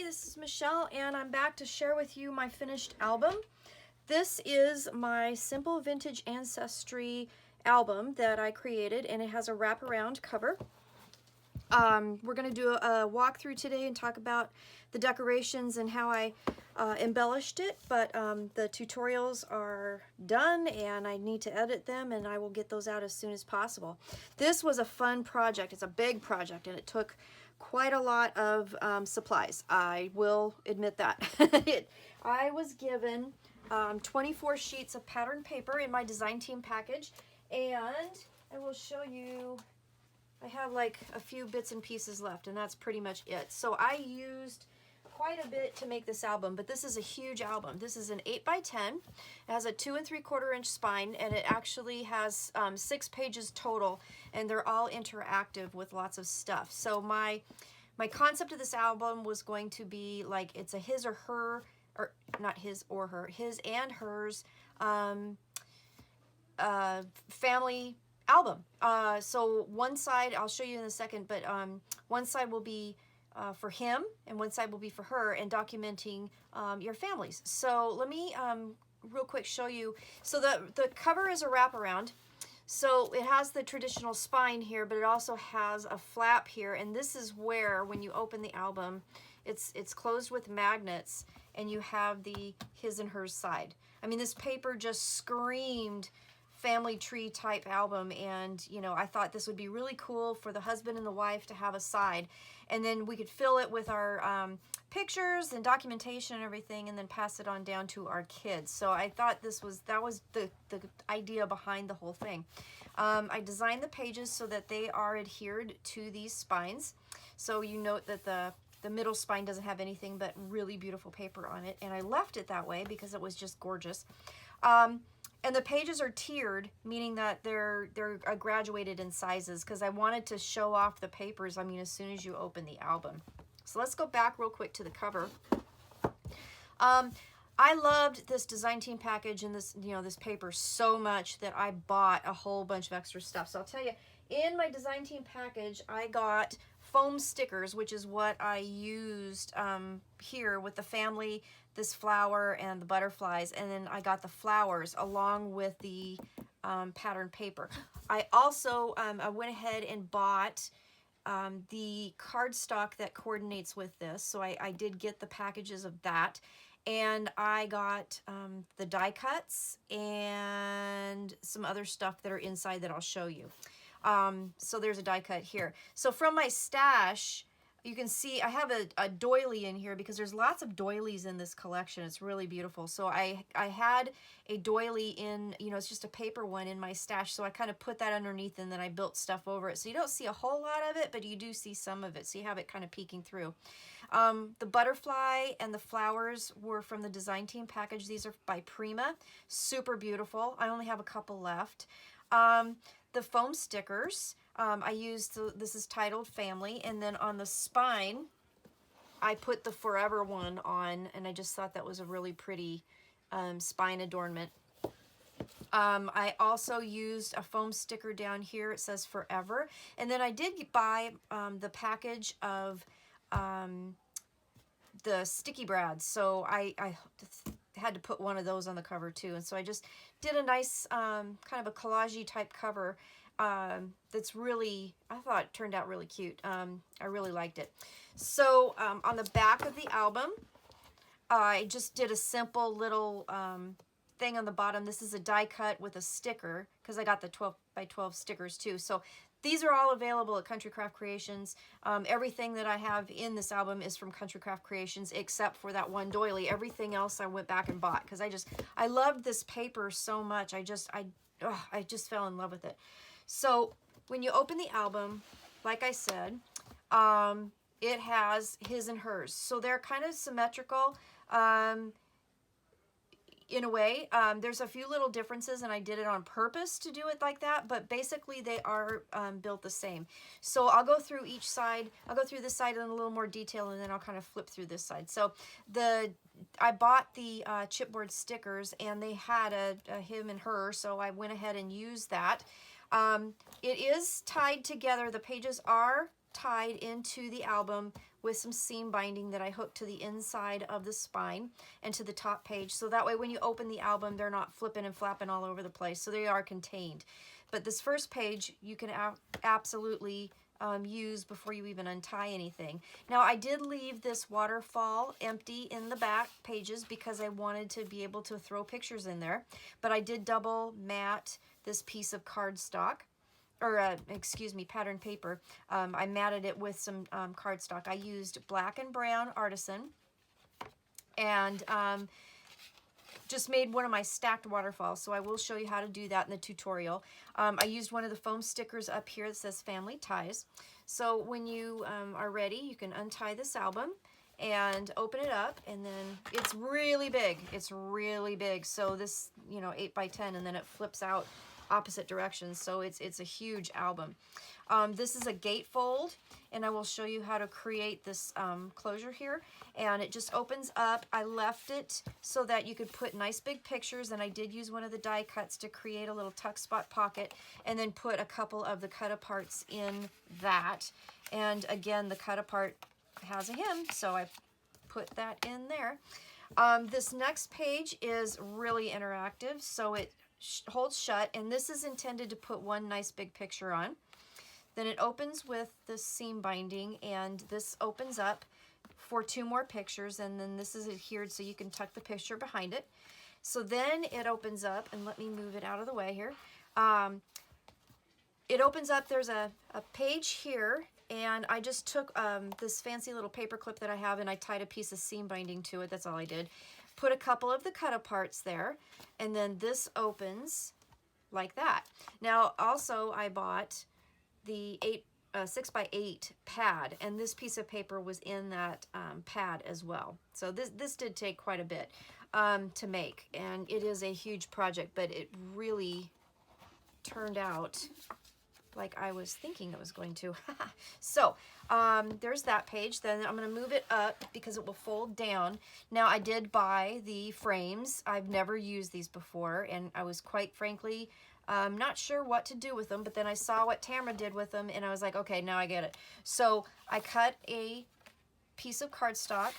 everybody, this is Michelle and I'm back to share with you my finished album. This is my simple vintage Ancestry album that I created, and it has a wraparound cover. We're going to do a walkthrough today and talk about the decorations and how I embellished it, but the tutorials are done and I need to edit them, and I will get those out as soon as possible. This was a fun project. It's a big project and it took quite a lot of supplies. I will admit that. I was given 24 sheets of pattern paper in my design team package, and I will show you. I have like a few bits and pieces left, and that's pretty much it. So I used quite a bit to make this album, but this is a huge album. This is an 8x10. It has a 2 3/4 inch spine, and it actually has 6 pages total, and they're all interactive with lots of stuff. So my concept of this album was going to be like, it's a his or her, or not his or her, his and hers family album. So one side, I'll show you in a second, but one side will be for him and one side will be for her, and documenting your families. So let me real quick show you. So the cover is a wraparound. So it has the traditional spine here, but it also has a flap here, and this is where, when you open the album, it's closed with magnets, and you have the his and hers side. I mean, this paper just screamed family tree type album, and you know, I thought this would be really cool for the husband and the wife to have a side, and then we could fill it with our pictures and documentation and everything, and then pass it on down to our kids. So I thought that was the idea behind the whole thing. I designed the pages so that they are adhered to these spines. So you note that the middle spine doesn't have anything but really beautiful paper on it, and I left it that way because it was just gorgeous. And the pages are tiered, meaning that they're graduated in sizes, because I wanted to show off the papers, I mean, as soon as you open the album. So let's go back real quick to the cover. I loved this design team package and this, you know, this paper so much that I bought a whole bunch of extra stuff. So I'll tell you, in my design team package, I got foam stickers, which is what I used here with the family, this flower and the butterflies, and then I got the flowers along with the pattern paper. I also I went ahead and bought the cardstock that coordinates with this, so I did get the packages of that, and I got the die cuts and some other stuff that are inside that I'll show you. So there's a die cut here. So from my stash, you can see I have a doily in here because there's lots of doilies in this collection. It's really beautiful. So I had a doily in, you know, it's just a paper one in my stash. So I kind of put that underneath, and then I built stuff over it. So you don't see a whole lot of it, but you do see some of it. So you have it kind of peeking through. The butterfly and the flowers were from the design team package. These are by Prima. Super beautiful. I only have a couple left. The foam stickers, I used, this is titled Family, and then on the spine, I put the Forever one on, and I just thought that was a really pretty spine adornment. I also used a foam sticker down here. It says Forever, and then I did buy the package of the sticky brads, so I had to put one of those on the cover too, and so I just did a nice kind of a collage-y type cover that's really, I thought it turned out really cute. I really liked it. So on the back of the album, I just did a simple little thing on the bottom. This is a die cut with a sticker, because I got the 12x12 stickers too. So these are all available at Country Craft Creations. Everything that I have in this album is from Country Craft Creations, except for that one doily. Everything else I went back and bought, because I loved this paper so much. I just fell in love with it. So when you open the album, like I said, it has his and hers. So they're kind of symmetrical. In a way, there's a few little differences, and I did it on purpose to do it like that, but basically they are built the same. So I'll go through each side. I'll go through this side in a little more detail, and then I'll kind of flip through this side. So I bought the chipboard stickers, and they had a him and her, so I went ahead and used that. It is tied together. The pages are tied into the album with some seam binding that I hooked to the inside of the spine and to the top page. So that way when you open the album, they're not flipping and flapping all over the place. So they are contained. But this first page, you can absolutely use before you even untie anything. Now I did leave this waterfall empty in the back pages because I wanted to be able to throw pictures in there, but I did double mat this piece of cardstock, or excuse me, pattern paper. I matted it with some cardstock. I used black and brown artisan, and just made one of my stacked waterfalls, so I will show you how to do that in the tutorial. I used one of the foam stickers up here that says Family Ties. So when you are ready, you can untie this album and open it up, and then it's really big. It's really big. So this, 8 by 10, and then it flips out opposite directions. So it's a huge album. This is a gatefold, and I will show you how to create this closure here. And it just opens up. I left it so that you could put nice big pictures, and I did use one of the die cuts to create a little tuck spot pocket, and then put a couple of the cut aparts in that. And again, the cut apart has a hem, so I put that in there. This next page is really interactive, so it holds shut, and this is intended to put one nice big picture on. Then it opens with the seam binding, and this opens up for 2 more pictures, and then this is adhered so you can tuck the picture behind it. So then it opens up, and let me move it out of the way here. It opens up, there's a page here, and I just took this fancy little paper clip that I have, and I tied a piece of seam binding to it. That's all I did. Put a couple of the cut aparts there, and then this opens like that. Now also I bought the 6 by 8 pad, and this piece of paper was in that pad as well. So this did take quite a bit to make, and it is a huge project, but it really turned out like I was thinking it was going to. So there's that page. Then I'm going to move it up because it will fold down. Now I did buy the frames. I've never used these before, and I was quite frankly not sure what to do with them, but then I saw what Tamara did with them, and I was like, okay, now I get it. So I cut a piece of cardstock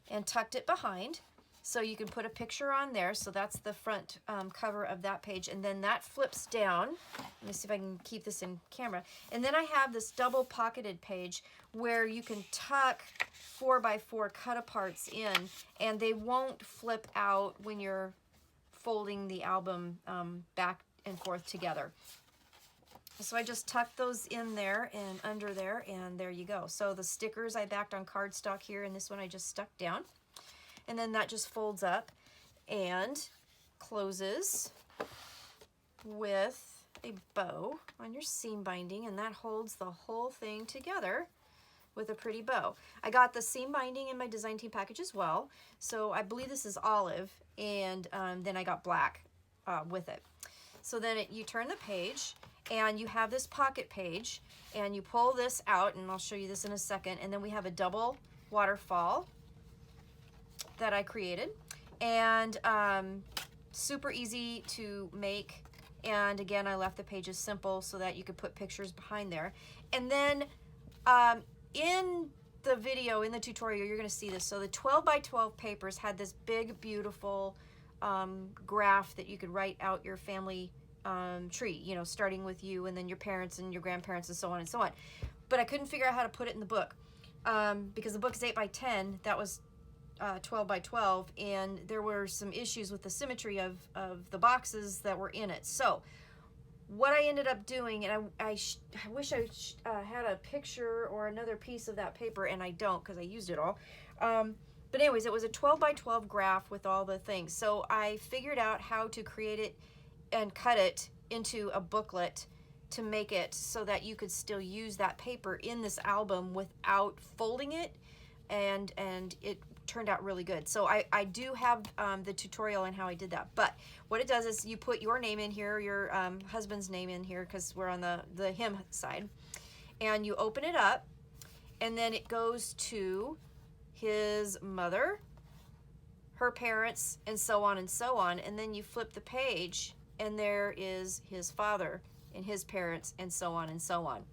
and tucked it behind, so you can put a picture on there. So that's the front cover of that page, and then that flips down. Let me see if I can keep this in camera. And then I have this double pocketed page where you can tuck 4 by 4 cut aparts in, and they won't flip out when you're folding the album back and forth together. So I just tucked those in there and under there, and there you go. So the stickers I backed on cardstock here, and this one I just stuck down. And then that just folds up and closes with a bow on your seam binding, and that holds the whole thing together with a pretty bow. I got the seam binding in my design team package as well. So I believe this is olive, and then I got black with it. So then you turn the page, and you have this pocket page, and you pull this out, and I'll show you this in a second, and then we have a double waterfall that I created, and super easy to make. And again, I left the pages simple so that you could put pictures behind there. And then in the video, in the tutorial, you're going to see this. So the 12 by 12 papers had this big, beautiful graph that you could write out your family tree, starting with you, and then your parents and your grandparents, and so on and so on. But I couldn't figure out how to put it in the book because the book is 8 by 10. That was 12 by 12, and there were some issues with the symmetry of the boxes that were in it. So what I ended up doing, and I wish I had a picture or another piece of that paper, and I don't because I used it all. But anyways, it was a 12 by 12 graph with all the things. So I figured out how to create it and cut it into a booklet to make it so that you could still use that paper in this album without folding it, and it turned out really good. So I do have the tutorial on how I did that. But what it does is you put your name in here, your husband's name in here, because we're on the him side, and you open it up, and then it goes to his mother, her parents, and so on and so on. And then you flip the page, and there is his father and his parents, and so on and so on.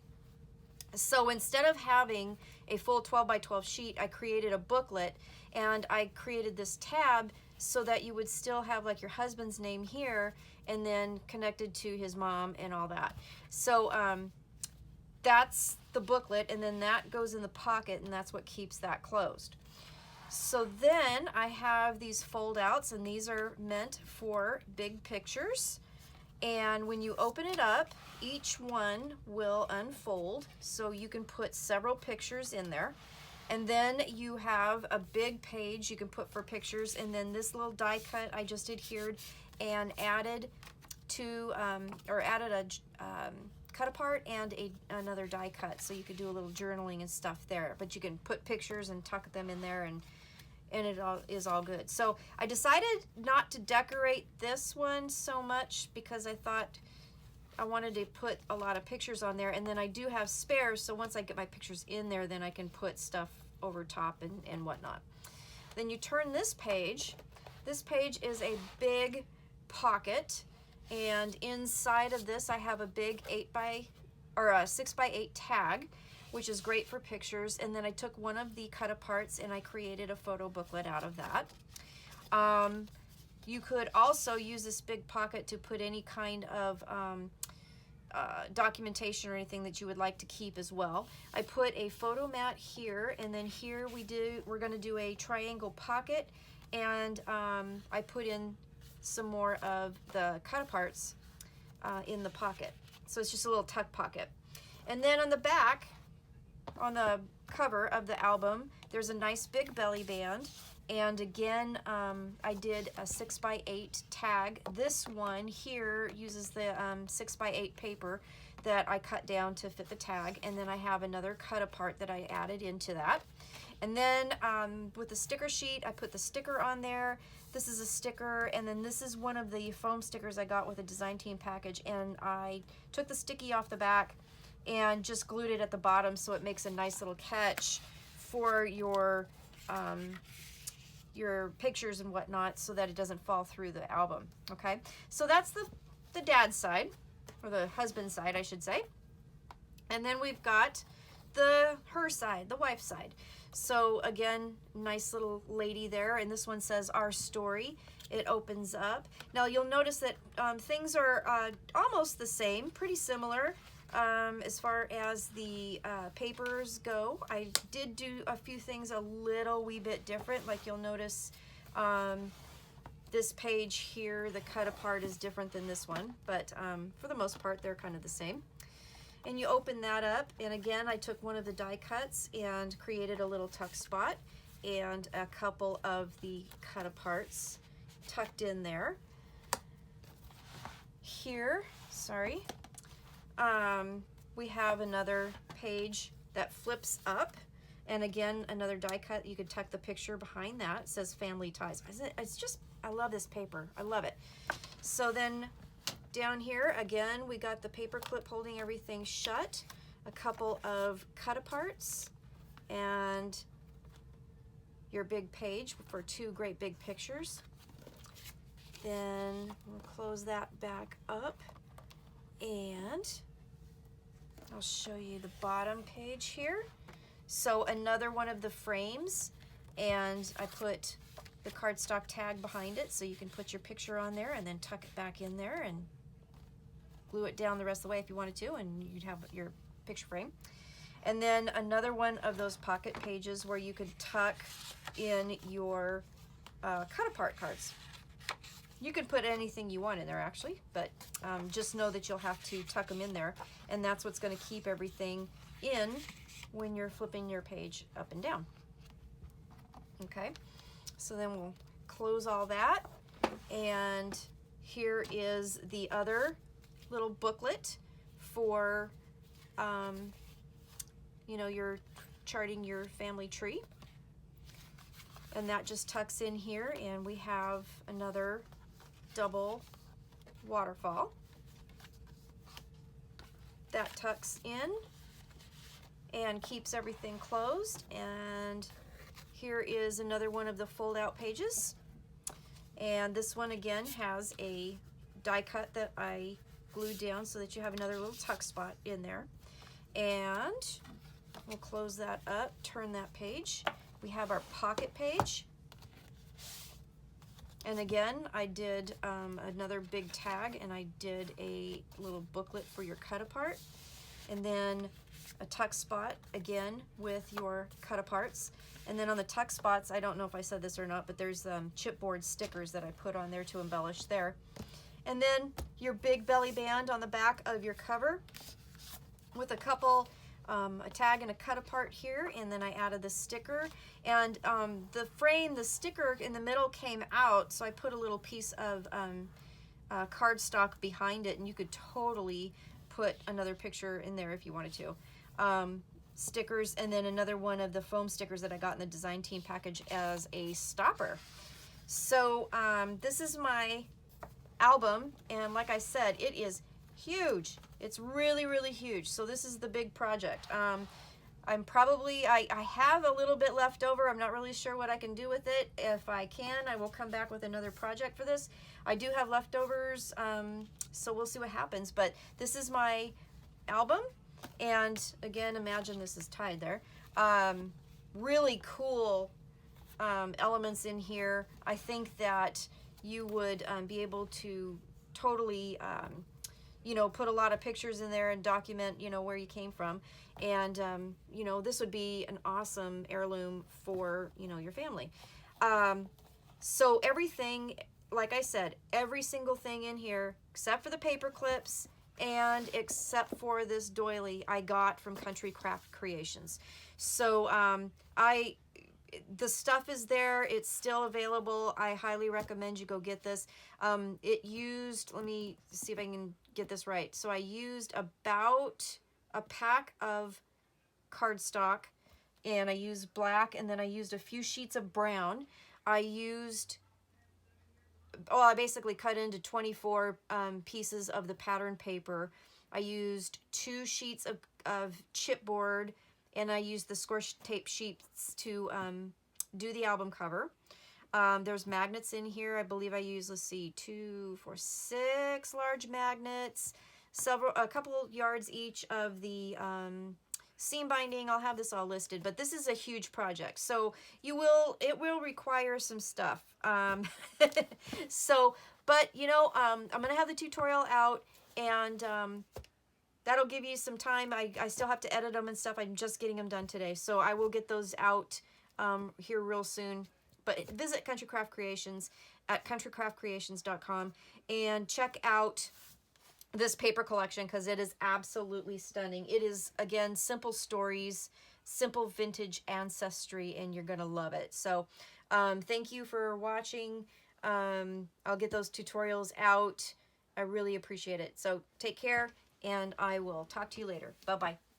So instead of having a full 12 by 12 sheet, I created a booklet, and I created this tab so that you would still have like your husband's name here and then connected to his mom and all that. So that's the booklet, and then that goes in the pocket, and that's what keeps that closed. So then I have these fold outs, and these are meant for big pictures. And when you open it up, each one will unfold, so you can put several pictures in there. And then you have a big page you can put for pictures, and then this little die cut I just adhered and added to, added a cut apart and another die cut, so you could do a little journaling and stuff there. But you can put pictures and tuck them in there, and it all is all good. So I decided not to decorate this one so much because I thought I wanted to put a lot of pictures on there, and then I do have spares, so once I get my pictures in there, then I can put stuff over top and whatnot. Then you turn this page. This page is a big pocket, and inside of this I have a big 6 by 8 tag, which is great for pictures. And then I took one of the cut aparts and I created a photo booklet out of that. You could also use this big pocket to put any kind of documentation or anything that you would like to keep as well. I put a photo mat here, and then here we're going to do a triangle pocket, and I put in some more of the cut aparts in the pocket. So it's just a little tuck pocket. And then on the back, on the cover of the album, there's a nice big belly band, and again I did a 6 by 8 tag. This one here uses the 6 by 8 paper that I cut down to fit the tag, and then I have another cut apart that I added into that. And then with the sticker sheet, I put the sticker on there. This is a sticker, and then this is one of the foam stickers I got with a design team package, and I took the sticky off the back and just glued it at the bottom, so it makes a nice little catch for your pictures and whatnot, so that it doesn't fall through the album. Okay, so that's the dad's side, or the husband's side I should say. And then we've got her side, the wife's side. So again, nice little lady there, and this one says Our Story. It opens up. Now you'll notice that things are almost the same, pretty similar. As far as the papers go, I did do a few things a little wee bit different. Like you'll notice this page here, the cut apart is different than this one, but for the most part they're kind of the same. And you open that up, and again I took one of the die cuts and created a little tuck spot and a couple of the cut aparts tucked in there. Here, sorry. We have another page that flips up, and again another die cut. You could tuck the picture behind that. It says Family Ties. It's just, I love this paper. I love it. So then down here again we got the paper clip holding everything shut, a couple of cut aparts, and your big page for two great big pictures. Then we'll close that back up, and I'll show you the bottom page here. So another one of the frames, and I put the cardstock tag behind it so you can put your picture on there and then tuck it back in there and glue it down the rest of the way if you wanted to, and you'd have your picture frame. And then another one of those pocket pages where you could tuck in your cut apart cards. You could put anything you want in there actually, but just know that you'll have to tuck them in there, and that's what's going to keep everything in when you're flipping your page up and down. Okay, so then we'll close all that, and here is the other little booklet for you know, you're charting your family tree, and that just tucks in here, and we have another double waterfall that tucks in and keeps everything closed. And here is another one of the fold out pages, and this one again has a die cut that I glued down so that you have another little tuck spot in there. And we'll close that up, turn that page. We have our pocket page. And again, I did another big tag, and I did a little booklet for your cut apart. And then a tuck spot, again, with your cut aparts. And then on the tuck spots, I don't know if I said this or not, but there's chipboard stickers that I put on there to embellish there. And then your big belly band on the back of your cover with a couple, a tag and a cut apart here, and then I added the sticker. And the frame, the sticker in the middle came out, so I put a little piece of cardstock behind it, and you could totally put another picture in there if you wanted to. Stickers, and then another one of the foam stickers that I got in the design team package as a stopper. So this is my album, and like I said, it is huge. It's really, really huge. So this is the big project. I'm probably, I have a little bit left over. I'm not really sure what I can do with it. If I can, I will come back with another project for this. I do have leftovers, so we'll see what happens. But this is my album. And again, imagine this is tied there. Really cool elements in here. I think that you would be able to totally you know, put a lot of pictures in there and document, you know, where you came from. And, you know, this would be an awesome heirloom for, you know, your family. So everything, like I said, every single thing in here, except for the paper clips and except for this doily, I got from Country Craft Creations. So the stuff is there. It's still available. I highly recommend you go get this. It used, let me see if I can get this right. So I used about a pack of cardstock, and I used black, and then I used a few sheets of brown. I used, oh, I basically cut into 24 pieces of the pattern paper. I used 2 sheets of chipboard, and I used the score tape sheets to do the album cover. There's magnets in here. I believe I used, let's see, 2, 4, 6 large magnets, a couple yards each of the seam binding. I'll have this all listed, but this is a huge project, so it will require some stuff. So, but you know, I'm gonna have the tutorial out, and that'll give you some time. I still have to edit them and stuff. I'm just getting them done today, so I will get those out here real soon. But visit Country Craft Creations at countrycraftcreations.com and check out this paper collection, because it is absolutely stunning. It is, again, simple stories, simple vintage ancestry, and you're gonna love it. So thank you for watching. I'll get those tutorials out. I really appreciate it. So take care, and I will talk to you later. Bye-bye.